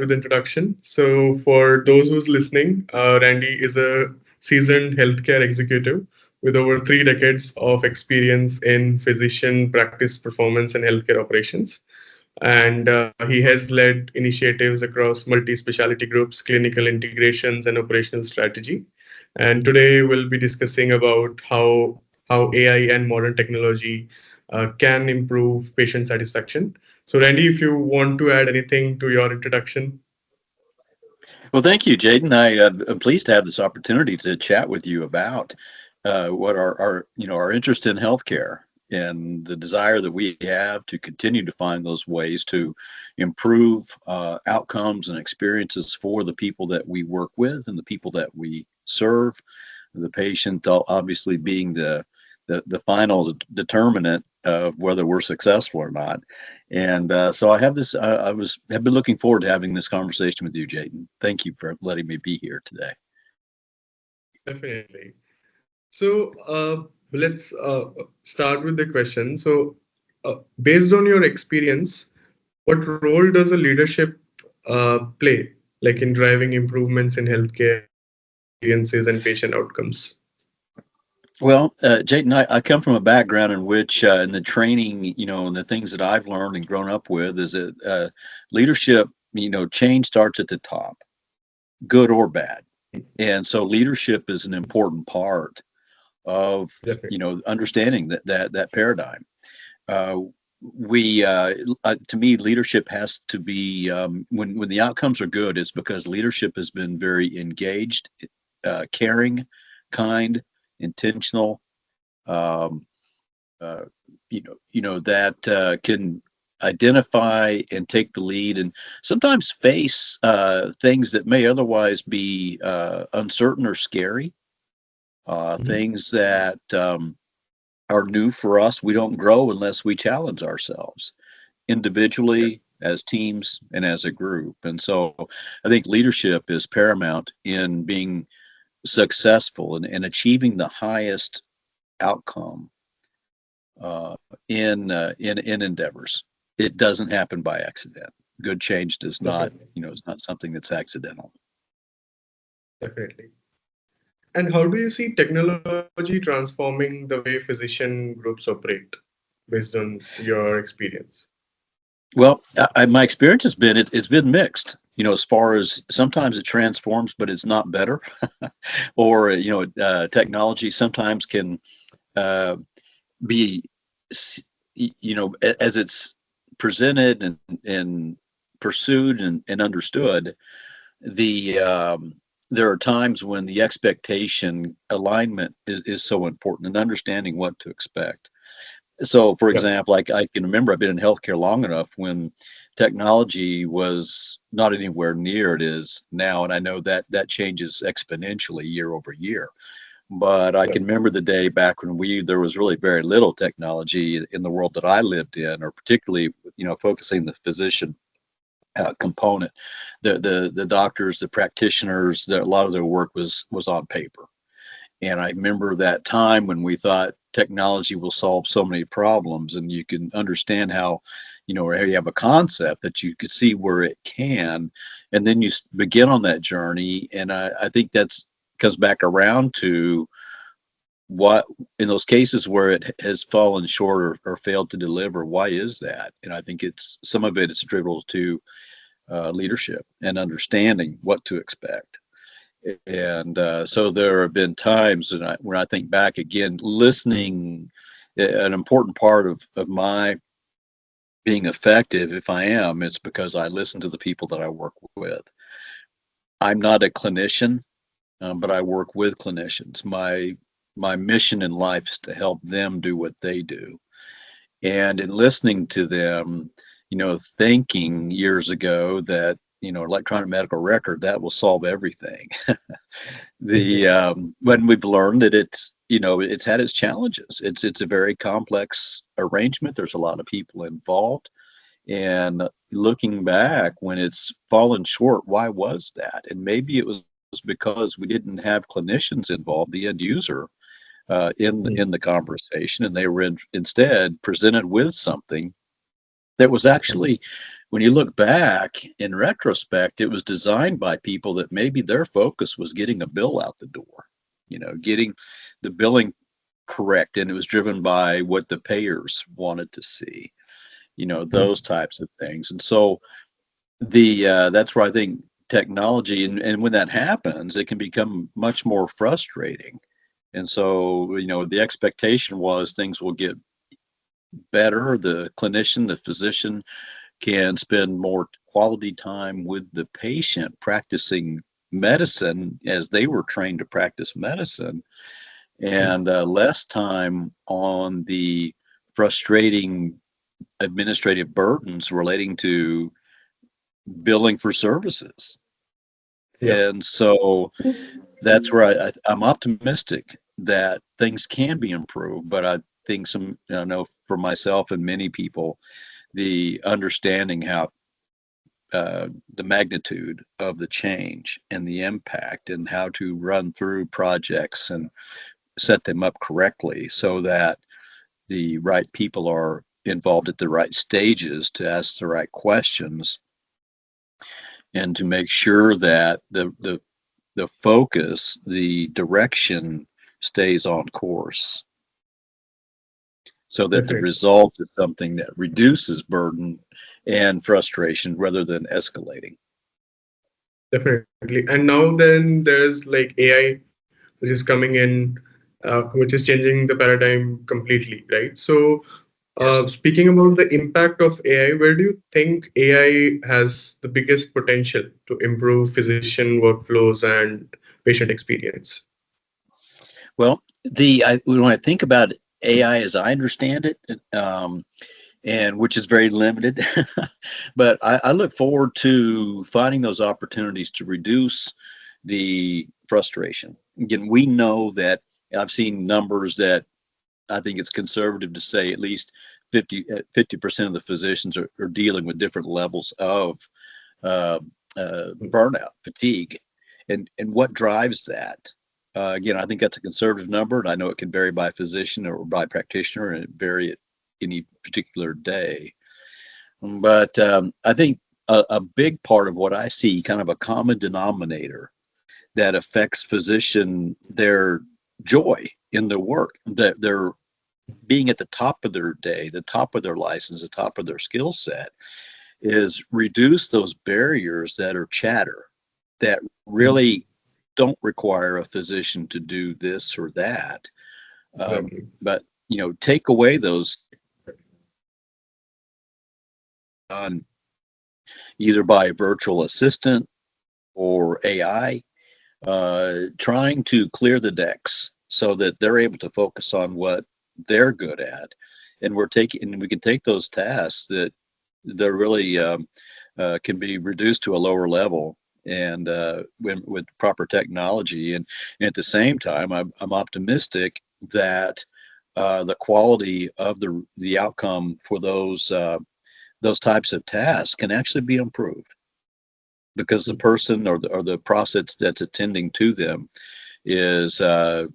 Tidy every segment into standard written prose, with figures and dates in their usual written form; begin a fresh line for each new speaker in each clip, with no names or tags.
with the introduction. So, for those who's listening, Randy is a seasoned healthcare executive with over 3 decades of experience in physician practice performance and healthcare operations. And he has led initiatives across multi specialty groups, clinical integrations, and operational strategy. And today we'll be discussing about how AI and modern technology can improve patient satisfaction. So, Randy, if you want to add anything to your introduction.
Well, thank you, Jatin. I'm pleased to have this opportunity to chat with you about what our interest in healthcare and the desire that we have to continue to find those ways to improve outcomes and experiences for the people that we work with and the people that we serve. The patient obviously being the final determinant of whether we're successful or not. And so I have this. Have been looking forward to having this conversation with you, Jatin. Thank you for letting me be here today.
Definitely. So, let's start with the question. So, based on your experience, what role does a leadership play, like in driving improvements in healthcare experiences and patient outcomes?
Well, Jatin, I come from a background in which, in the training, and the things that I've learned and grown up with, is that leadership, change starts at the top, good or bad. And so leadership is an important part of,
Definitely.
understanding that paradigm. Uh, to me, leadership has to be, when the outcomes are good, it's because leadership has been very engaged, caring, kind, intentional, um, that can identify and take the lead, and sometimes face things that may otherwise be uncertain or scary,
Mhm.
things that are new for us. We don't grow unless we challenge ourselves
Yeah,
individually, as teams, and as a group. And so I think leadership is paramount in being successful and achieving the highest outcome uh, in endeavors. It doesn't happen by accident. Good change does not,
definitely,
is not something that's accidental.
definitely. And how do you see technology transforming the way physician groups operate, based on your experience?
Well, my experience has been it's been mixed. As far as sometimes it transforms, but it's not better. Or technology sometimes can uh, be, as it's presented and pursued and understood. There are times when the expectation alignment is so important, and understanding what to expect. So, for
Yeah,
example, I can remember I've been in healthcare long enough when technology was not anywhere near it is now, and I know that that changes exponentially year over year. But I
yeah,
can remember the day back when there was really very little technology in the world that I lived in, or particularly, focusing the physician component. The doctors, the practitioners, a lot of their work was on paper. And I remember that time when we thought technology will solve so many problems, and you can understand how, or how you have a concept that you could see where it can, and then you begin on that journey. And I think that's comes back around to what, in those cases where it has fallen short or failed to deliver, why is that? And I think it's some of it is attributable to leadership and understanding what to expect. And so there have been times when I think back again, listening, an important part of my being effective, if I am, it's because I listen to the people that I work with. I'm not a clinician, but I work with clinicians. My mission in life is to help them do what they do. And in listening to them, thinking years ago that, electronic medical record, that will solve everything. When we've learned that it's had its challenges. It's a very complex arrangement. There's a lot of people involved. And looking back, when it's fallen short, why was that? And maybe it was because we didn't have clinicians involved, the end user, in the conversation, and they were instead presented with something that was actually when you look back in retrospect, it was designed by people that maybe their focus was getting a bill out the door, getting the billing correct, and it was driven by what the payers wanted to see, those types of things. And so the that's where I think technology, and when that happens, it can become much more frustrating. And so, the expectation was things will get better. The clinician, the physician can spend more quality time with the patient practicing medicine as they were trained to practice medicine, and less time on the frustrating administrative burdens relating to billing for services.
Yeah,
And so that's where I'm optimistic that things can be improved, but I think I know for myself and many people, the understanding how the magnitude of the change and the impact and how to run through projects and set them up correctly so that the right people are involved at the right stages to ask the right questions and to make sure that the focus, the direction stays on course so that the
definitely.
result is something that reduces burden and frustration rather than escalating.
Definitely. And now then there's like AI, which is coming in, which is changing the paradigm completely, right? So,
Yes.
speaking about the impact of AI, where do you think AI has the biggest potential to improve physician workflows and patient experience?
Well, when I think about AI as I understand it, um, and which is very limited, but I look forward to finding those opportunities to reduce the frustration. Again, we know that I've seen numbers that I think it's conservative to say at least 50% of the physicians are dealing with different levels of uh, burnout, fatigue, and what drives that. Again, I think that's a conservative number, and I know it can vary by physician or by practitioner, and it vary at any particular day. But I think a big part of what I see, kind of a common denominator that affects physician their joy in their work, that they're being at the top of their day, the top of their license, the top of their skill set, is reduce those barriers that are chatter, that really don't require a physician to do this or that.
Exactly.
But take away those done either by a virtual assistant or AI, trying to clear the decks so that they're able to focus on what they're good at, and we can take those tasks that they're really can be reduced to a lower level, and with proper technology, and at the same time, I'm optimistic that the quality of the outcome for those types of tasks can actually be improved because the person or the process that's attending to them is uh,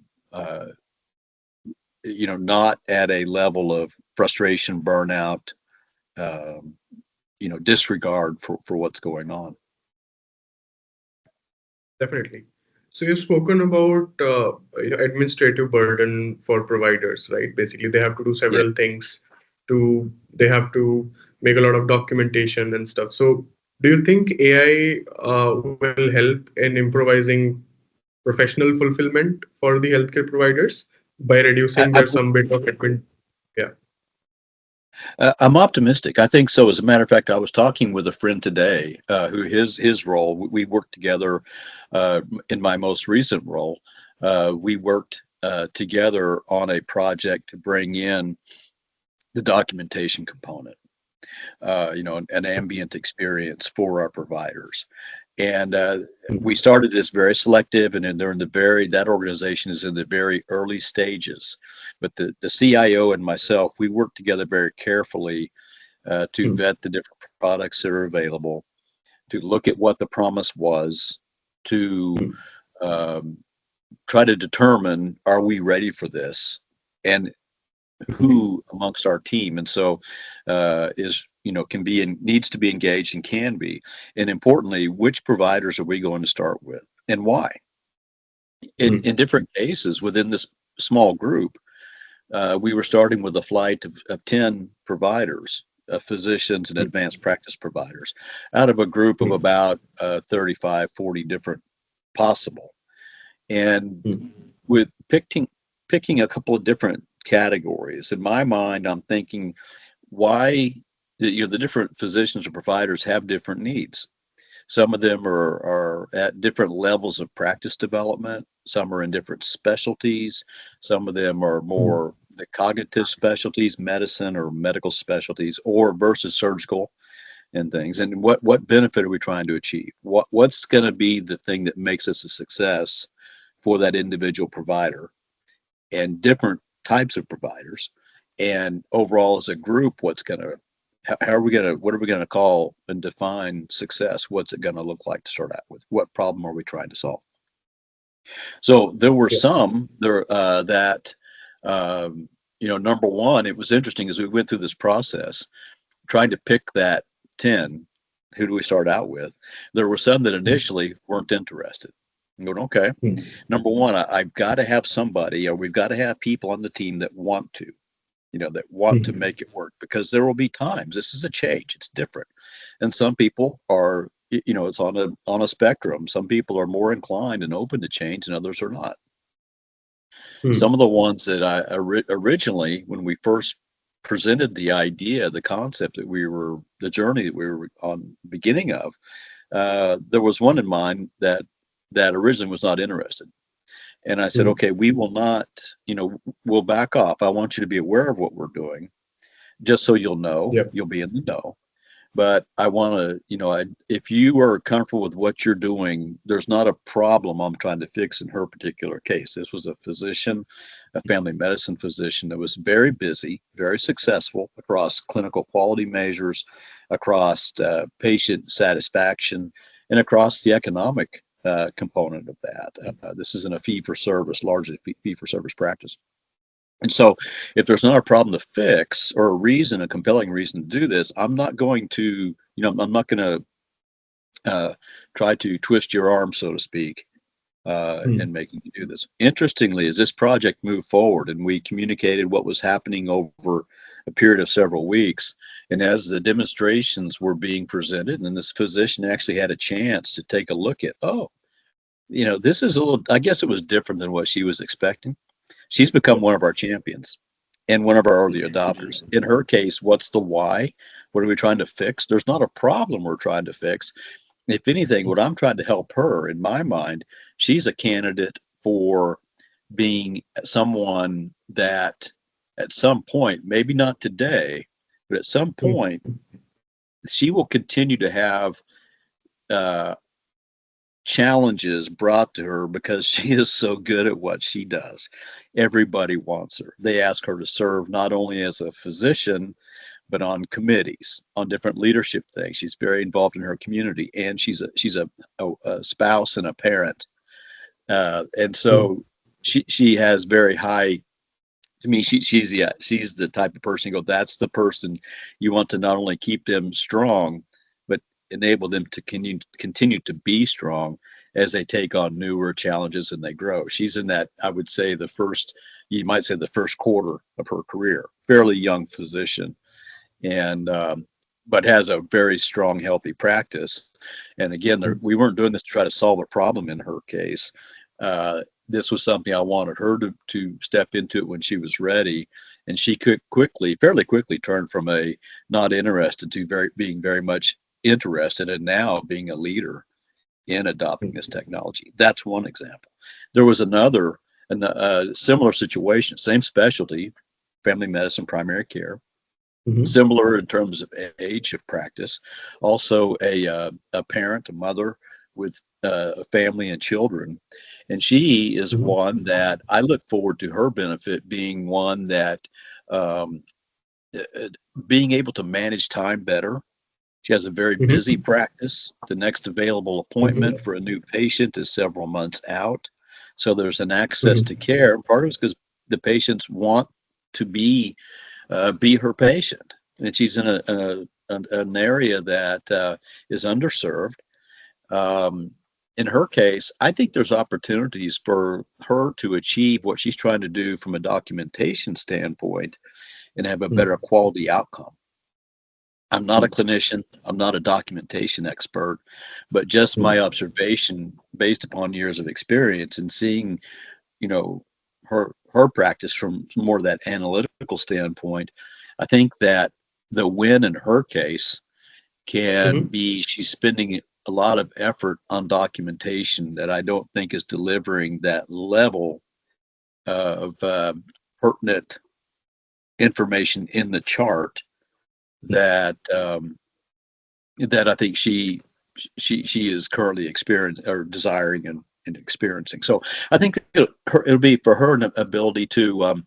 not at a level of frustration, burnout, um, disregard for what's going on.
Definitely. So you've spoken about administrative burden for providers, right? Basically, they have to do
Yeah.
several things. They have to make a lot of documentation and stuff. So do you think AI will help in improvising professional fulfillment for the healthcare providers by
I,
reducing
I,
their some bit of admin? Yeah.
I'm optimistic. I think so. As a matter of fact, I was talking with a friend today who his role. We worked together in my most recent role. We worked together on a project to bring in the documentation component. An ambient experience for our providers. And we started this very selective, and then they're in that organization is in the very early stages. But the CIO and myself, we work together very carefully to
Hmm.
vet the different products that are available, to look at what the promise was, to
Hmm.
um, try to determine, are we ready for this? And
Okay.
who amongst our team, and so is can be and needs to be engaged and can be. And importantly, which providers are we going to start with and why? In
mm,
different cases within this small group, we were starting with a flight of 10 providers, physicians and
mm,
advanced practice providers, out of a group of
mm,
about 35, 40 different possible. And
mm,
with picking a couple of different categories, in my mind, I'm thinking why the different physicians or providers have different needs. Some of them are at different levels of practice development. Some are in different specialties. Some of them are
mm,
more the cognitive specialties, medicine or medical specialties, or versus surgical and things. And what benefit are we trying to achieve? What's going to be the thing that makes us a success for that individual provider and different types of providers? And overall, as a group, how are we going to, what are we going to call and define success? What's it going to look like to start out with? What problem are we trying to solve? So there were
yeah,
some there that, number one, it was interesting as we went through this process, trying to pick that 10, who do we start out with? There were some that
mm,
initially weren't interested. I'm going, okay,
mm,
number one, I've got to have somebody, or we've got to have people on the team that want to, that want to
mm,
make it work, because there will be times, this is a change, it's different. And some people are, it's on a spectrum. Some people are more inclined and open to change and others are not. Some
mm,
of the ones that originally, when we first presented the idea, the concept the journey that we were on beginning of, there was one in mind that originally was not interested. And I said,
mm,
okay, we will not, we'll back off. I want you to be aware of what we're doing, just so
yep,
you'll be in the know. But I want to, if you are comfortable with what you're doing, there's not a problem I'm trying to fix in her particular case. This was a physician, a family medicine physician that was very busy, very successful across clinical quality measures, across patient satisfaction, and across the economic component of that. This isn't a fee for service, largely fee for service practice. And so, if there's not a problem to fix or a compelling reason to do this, I'm not going to, I'm not going to try to twist your arm, so to speak, in
mm,
making you do this. Interestingly, as this project moved forward and we communicated what was happening over a period of several weeks, and as the demonstrations were being presented, and this physician actually had a chance to take a look at, this is a little, I guess it was different than what she was expecting. She's become
yep,
one of our champions and one of our early adopters. In her case, what's the why? What are we trying to fix? There's not a problem we're trying to fix. If anything, what I'm trying to help her, in my mind, she's a candidate for being someone that at some point, maybe not today, but at some
mm,
point, she will continue to have uh, challenges brought to her because she is so good at what she does. Everybody wants her. They ask her to serve not only as a physician, but on committees, on different leadership things. She's very involved in her community, and she's a spouse and a parent. And
mm,
so she has very high. To me, she's the type of person you go, that's the person you want to not only keep them strong, but enable them to continue to be strong as they take on newer challenges and they grow. She's in that, I would say, you might say the first quarter of her career, fairly young physician, and but has a very strong, healthy practice. And again,
mm,
we weren't doing this to try to solve a problem in her case. This was something I wanted her to step into it when she was ready, and she could fairly quickly, turn from a not interested to being very much interested, and now being a leader in adopting this
mm,
technology. That's one example. There was another, similar situation, same specialty, family medicine, primary care,
mhm,
similar in terms of age of practice. Also, a parent, a mother with a family and children. And she is
mhm,
one that I look forward to her benefit being one that um, uh, uh, being able to manage time better. She has a very busy
mhm,
practice. The next available appointment
mhm,
for a new patient is several months out. So there's an access to
mhm,
care. Part of it's because the patients want to be her patient, and she's in a an area that is underserved. Um, in her case, I think there's opportunities for her to achieve what she's trying to do from a documentation standpoint and have a better quality outcome. I'm not a clinician, I'm not a documentation expert, but just my observation based upon years of experience and seeing, you know, her practice from more of that analytical standpoint, I think that the win in her case can
Mhm.
be she's spending a lot of effort on documentation that I don't think is delivering that level of pertinent information in the chart that that I think she is currently experiencing or desiring and experiencing. So I think it'll be for her an ability to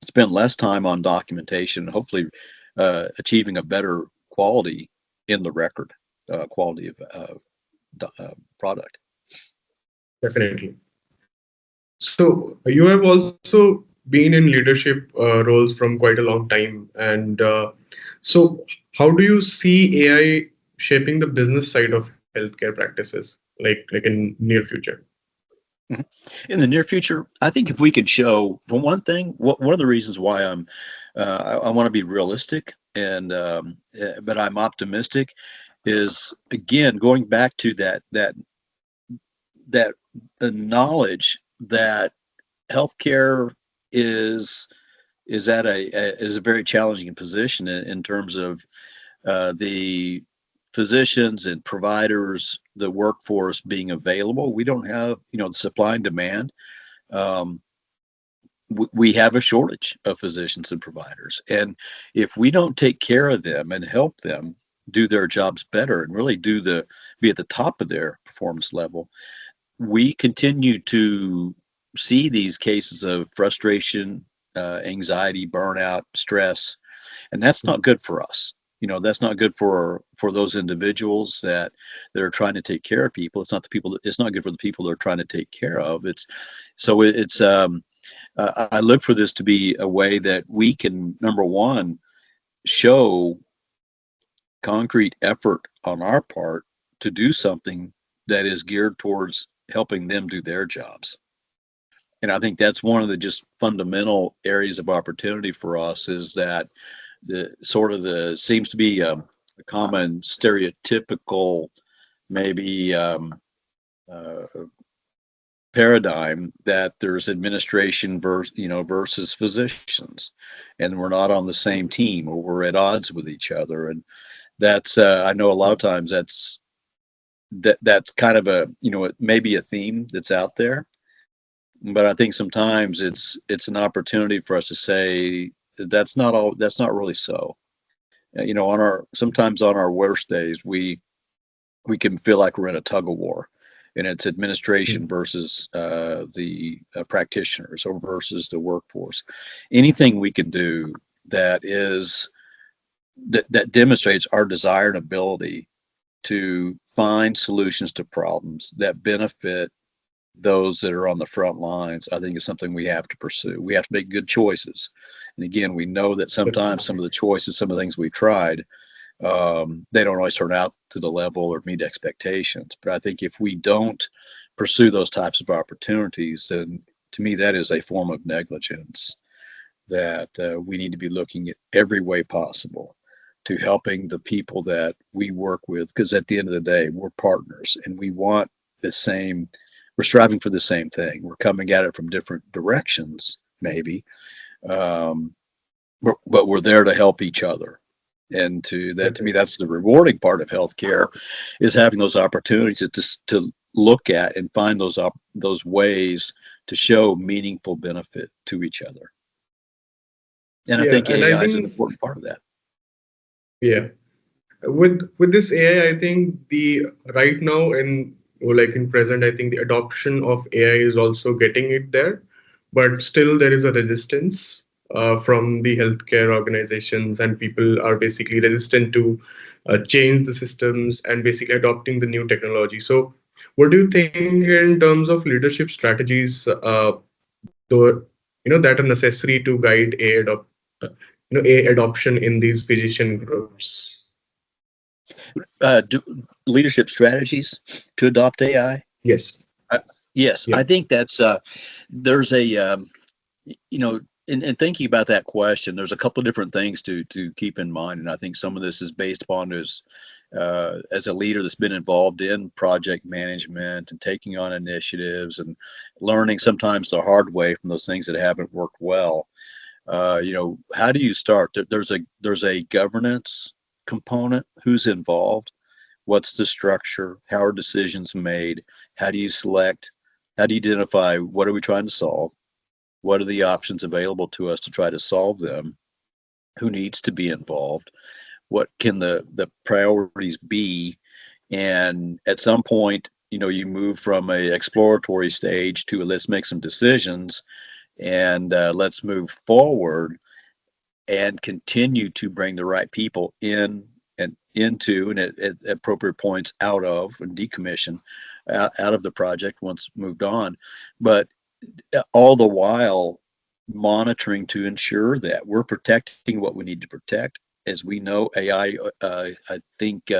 spend less time on documentation, hopefully achieving a better quality in the record, quality of product.
Definitely. So you have also been in leadership roles from quite a long time, and so how do you see AI shaping the business side of healthcare practices, like in near future?
Mhm. In the near future, I think if we could show, for one thing, one of the reasons why I want to be realistic and but I'm optimistic is again going back to that the knowledge that healthcare is is at is a very challenging position in terms of the physicians and providers, the workforce being available. We don't have, the supply and demand. Um, we have a shortage of physicians and providers. And if we don't take care of them and help them do their jobs better and really be at the top of their performance level, we continue to see these cases of frustration, anxiety, burnout, stress, and that's not good for us. That's not good for those individuals that are trying to take care of people. It's not the people it's not good for the people they're trying to take care of. It's I look for this to be a way that we can, number one, show concrete effort on our part to do something that is geared towards helping them do their jobs. And I think that's one of the just fundamental areas of opportunity for us is that the sort of the seems to be a common stereotypical maybe uh, paradigm that there's administration versus physicians, and we're not on the same team or we're at odds with each other. And that's I know a lot of times that's kind of it may be a theme that's out there, but I think sometimes it's an opportunity for us to say that's not really so. On our sometimes on our worst days, we can feel like we're in a tug of war, and it's administration versus the practitioners or versus the workforce. Anything we can do that is that demonstrates our desire and ability to find solutions to problems that benefit those that are on the front lines, I think is something we have to pursue. We have to make good choices. And again, we know that sometimes some of the choices, some of the things we tried, they don't always turn out to the level or meet expectations. But I think if we don't pursue those types of opportunities, then to me, that is a form of negligence that we need to be looking at every way possible to helping the people that we work with. Because at the end of the day, we're partners and we want the same, we're striving for the same thing. We're coming at it from different directions, maybe, um, but we're there to help each other. And to me, that's the rewarding part of healthcare, is having those opportunities to look at and find those ways to show meaningful benefit to each other. And I
Yeah,
think
and I
AI is an
think
important part of that.
yeah, with this AI, I think the right now in or like in present, I think the adoption of AI is also getting it there, but still there is a resistance from the healthcare organizations, and people are basically resistant to change the systems and basically adopting the new technology. So, what do you think in terms of leadership strategies, though that are necessary to guide a adoption in these physician groups?
Do leadership strategies to adopt AI?
Yes.
Uh, yes,
Yeah.
I think that's there's a you know, in thinking about that question, there's a couple of different things to keep in mind, and I think some of this is based upon as a leader that's been involved in project management and taking on initiatives and learning sometimes the hard way from those things that haven't worked well. How do you start? There's a governance component. Who's involved? What's the structure? How are decisions made? How do you select? How do you identify what are we trying to solve? What are the options available to us to try to solve them? Who needs to be involved? What can the priorities be? And at some point, you move from a exploratory stage to let's make some decisions and let's move forward and continue to bring the right people in and into and at appropriate points out of and decommission out of the project once moved on. But all the while monitoring to ensure that we're protecting what we need to protect. As we know, AI, I think,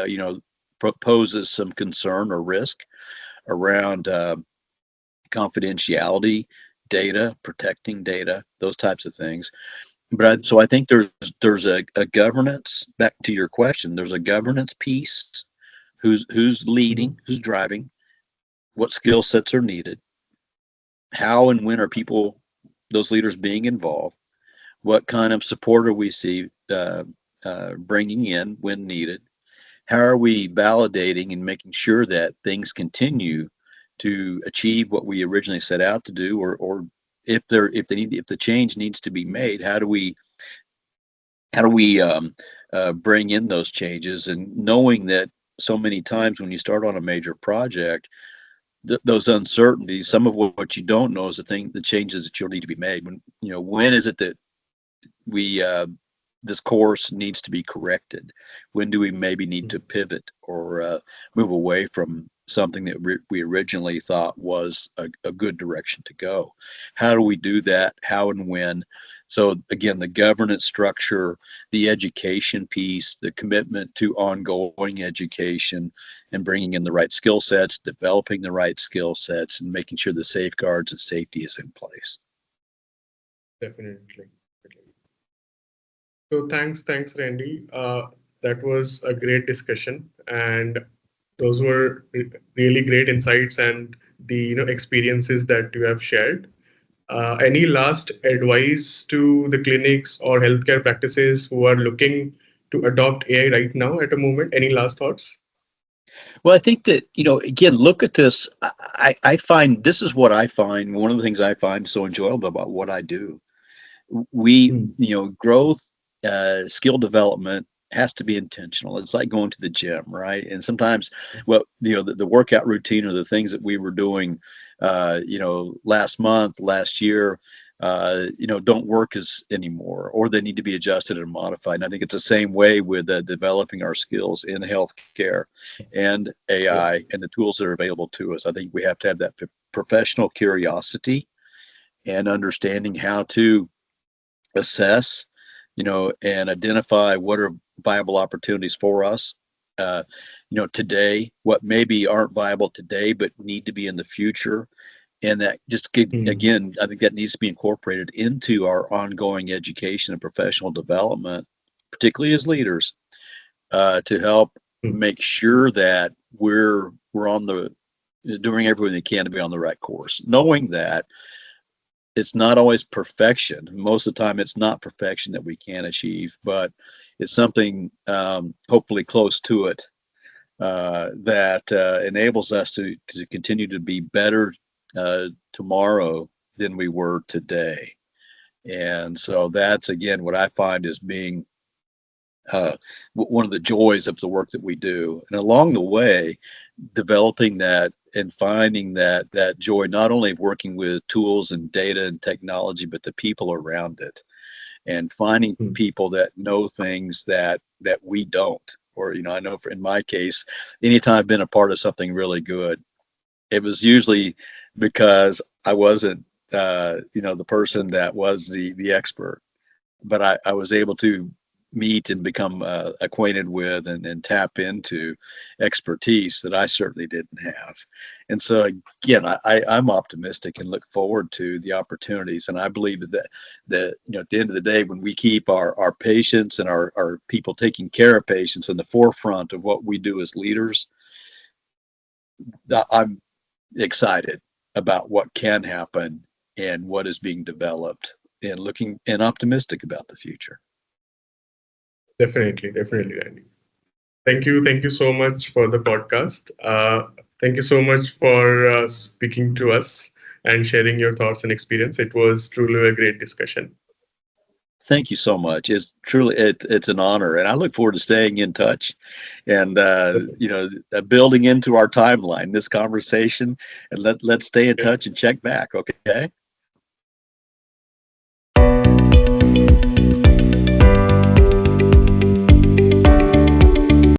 poses some concern or risk around confidentiality, data, protecting data, those types of things. So I think there's a governance. Back to your question, there's a governance piece. Who's
Mhm.
leading? Who's driving? What skill sets are needed? How and when are people, those leaders, being involved? What kind of support are we see bringing in when needed? How are we validating and making sure that things continue to achieve what we originally set out to do, or if the change needs to be made, how do we bring in those changes, and knowing that so many times when you start on a major project, those uncertainties, some of what you don't know is the changes that you'll need to be made. When is it that we this course needs to be corrected? When do we maybe need to pivot or move away from something that we originally thought was a good direction to go? How do we do that? How and when? So again, the governance structure, the education piece, the commitment to ongoing education and bringing in the right skill sets, developing the right skill sets, and making sure the safeguards and safety is in place.
Definitely. So thanks, Randy. That was a great discussion, and those were really great insights and the experiences that you have shared. Any last advice to the clinics or healthcare practices who are looking to adopt AI right now at a moment? Any last thoughts?
Well, I think that, again, look at this. I find this is what I find. One of the things I find so enjoyable about what I do.
Hmm.
Growth, skill development has to be intentional. It's like going to the gym, right? And sometimes, well, the workout routine or the things that we were doing, last month, last year, don't work as anymore, or they need to be adjusted and modified. And I think it's the same way with developing our skills in healthcare and
Yeah.
AI and the tools that are available to us. I think we have to have that professional curiosity and understanding how to assess, and identify what are viable opportunities for us. Today, what maybe aren't viable today, but need to be in the future. And that
Hmm.
again, I think that needs to be incorporated into our ongoing education and professional development, particularly as leaders, to help
Hmm.
make sure that we're on the doing everything we can to be on the right course, knowing that it's not always perfection. Most of the time, it's not perfection that we can achieve, but it's something hopefully close to it that enables us to continue to be better tomorrow than we were today. And so that's again what I find as being uh, one of the joys of the work that we do. And along the way, developing that and finding that joy not only of working with tools and data and technology, but the people around it, and finding
Hmm.
people that know things that we don't. Or I know in my case, anytime I've been a part of something really good, it was usually because I wasn't the person that was the expert, but I was able to meet and become acquainted with and tap into expertise that I certainly didn't have. And so again, I'm optimistic and look forward to the opportunities. And I believe that at the end of the day, when we keep our patients and our people taking care of patients in the forefront of what we do as leaders, I'm excited about what can happen and what is being developed and looking and optimistic about the future.
Definitely, definitely, Randy. Thank you so much for the podcast. Thank you so much for speaking to us and sharing your thoughts and experience. It was truly a great discussion.
Thank you so much. It's truly it's an honor, and I look forward to staying in touch, and building into our timeline this conversation, and let's stay in
Okay,
touch and check back. Okay.